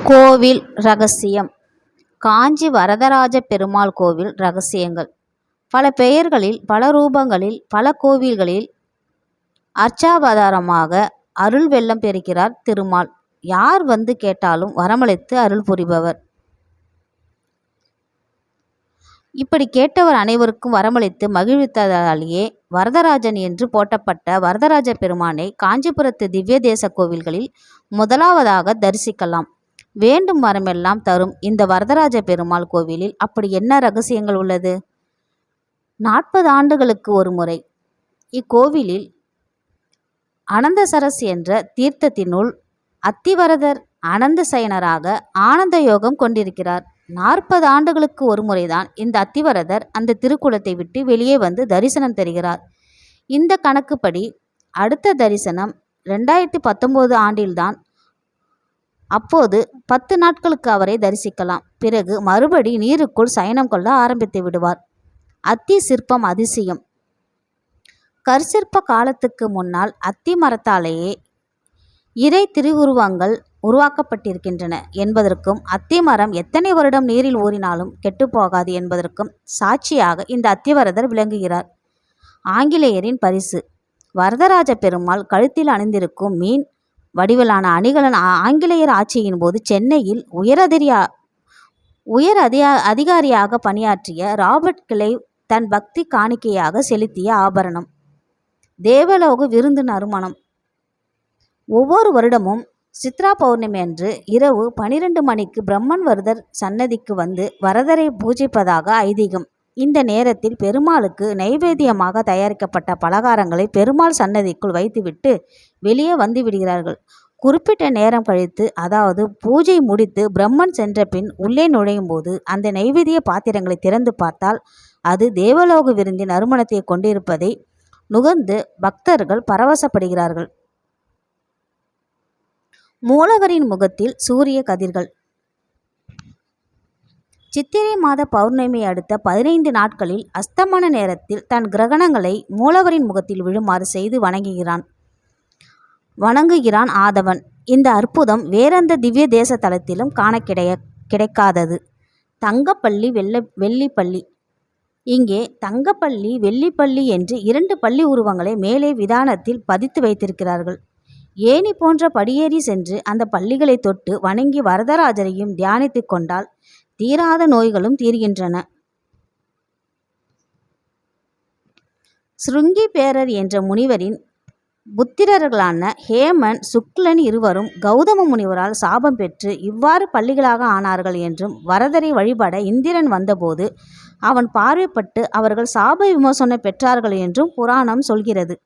கோவில் ரகசியம். காஞ்சி வரதராஜ பெருமாள் கோவில் ரகசியங்கள். பல பெயர்களில், பல ரூபங்களில், பல கோவில்களில் அர்ச்சாவதாரமாக அருள் வெள்ளம் பெறுகிறார் திருமால். யார் வந்து கேட்டாலும் வரமளித்து அருள் புரிபவர். இப்படி கேட்டவர் அனைவருக்கும் வரமளித்து மகிழ்வித்ததாலேயே வரதராஜன் என்று போற்றப்பட்ட வரதராஜ பெருமானை காஞ்சிபுரத்து திவ்ய தேச கோவில்களில் முதலாவதாக தரிசிக்கலாம். வேண்டும் வரமெல்லாம் தரும் இந்த வரதராஜ பெருமாள் கோவிலில் அப்படி என்ன ரகசியங்கள் உள்ளது? 40 ஆண்டுகளுக்கு ஒரு முறை இக்கோவிலில் அனந்தசரஸ் என்ற தீர்த்தத்தினுள் அத்திவரதர் அனந்த சயனராக ஆனந்த யோகம் கொண்டிருக்கிறார். 40 ஆண்டுகளுக்கு ஒரு முறைதான் இந்த அத்திவரதர் அந்த திருக்குளத்தை விட்டு வெளியே வந்து தரிசனம் தருகிறார். இந்த கணக்குப்படி அடுத்த தரிசனம் 2019 ஆண்டில்தான். அப்போது 10 நாட்களுக்கு அவரை தரிசிக்கலாம். பிறகு மறுபடி நீருக்குள் சயனம் கொள்ள ஆரம்பித்து விடுவார். அத்தி சிற்பம் அதிசயம். கற்சிற்ப காலத்துக்கு முன்னால் அத்தி மரத்தாலேயே இறை திருவுருவங்கள் உருவாக்கப்பட்டிருக்கின்றன என்பதற்கும், அத்தி மரம் எத்தனை வருடம் நீரில் ஊறினாலும் கெட்டுப்போகாது என்பதற்கும் சாட்சியாக இந்த அத்திவரதர் விளங்குகிறார். ஆங்கிலேயரின் பரிசு. வரதராஜ பெருமாள் கழுத்தில் அணிந்திருக்கும் மீன் வடிவிலான அணிகலன் ஆங்கிலேயர் ஆட்சியின் போது சென்னையில் உயர் அதிகாரியாக பணியாற்றிய ராபர்ட் கிளைவ் தன் பக்தி காணிக்கையாக செலுத்திய ஆபரணம். தேவலோக விருந்து நறுமணம். ஒவ்வொரு வருடமும் சித்ரா பௌர்ணமி அன்று இரவு 12 மணிக்கு பிரம்மன் வரதர் சன்னதிக்கு வந்து வரதரை பூஜிப்பதாக ஐதீகம். இந்த நேரத்தில் பெருமாளுக்கு நைவேத்தியமாக தயாரிக்கப்பட்ட பலகாரங்களை பெருமாள் சன்னதிக்குள் வைத்துவிட்டு வெளியே வந்து விடுகிறார்கள். குறிப்பிட்ட நேரம் கழித்து, அதாவது பூஜை முடித்து பிரம்மன் சென்ற பின் உள்ளே நுழையும் போது அந்த நைவேத்திய பாத்திரங்களை திறந்து பார்த்தால் அது தேவலோக விருந்தின் நறுமணத்தை கொண்டிருப்பதை நுகர்ந்து பக்தர்கள் பரவசப்படுகிறார்கள். மூலவரின் முகத்தில் சூரிய கதிர்கள். சித்திரை மாத பௌர்ணமி அடுத்த 15 நாட்களில் அஸ்தமன நேரத்தில் தன் கிரகணங்களை மூலவரின் முகத்தில் விழுமாறு செய்து வணங்குகிறான் ஆதவன். இந்த அற்புதம் வேறெந்த திவ்ய தேச தலத்திலும் காண கிடைக்காதது. தங்கப்பள்ளி வெள்ளிப்பள்ளி. இங்கே தங்கப்பள்ளி வெள்ளிப்பள்ளி என்று 2 பள்ளி உருவங்களை மேலே விதானத்தில் பதித்து வைத்திருக்கிறார்கள். ஏணி போன்ற படியேறி சென்று அந்த பள்ளிகளை தொட்டு வணங்கி வரதராஜரையும் தியானித்து கொண்டால் தீராத நோய்களும் தீர்கின்றன. ஸ்ருங்கி பேரர் என்ற முனிவரின் புத்திரர்களான ஹேமன், சுக்லன் இருவரும் கௌதம முனிவரால் சாபம் பெற்று இவ்வாறு பள்ளிகளாக ஆனார்கள் என்றும், வரதரை வழிபட இந்திரன் வந்தபோது அவன் பார்வைப்பட்டு அவர்கள் சாப விமோசனம் பெற்றார்கள் என்றும் புராணம் சொல்கிறது.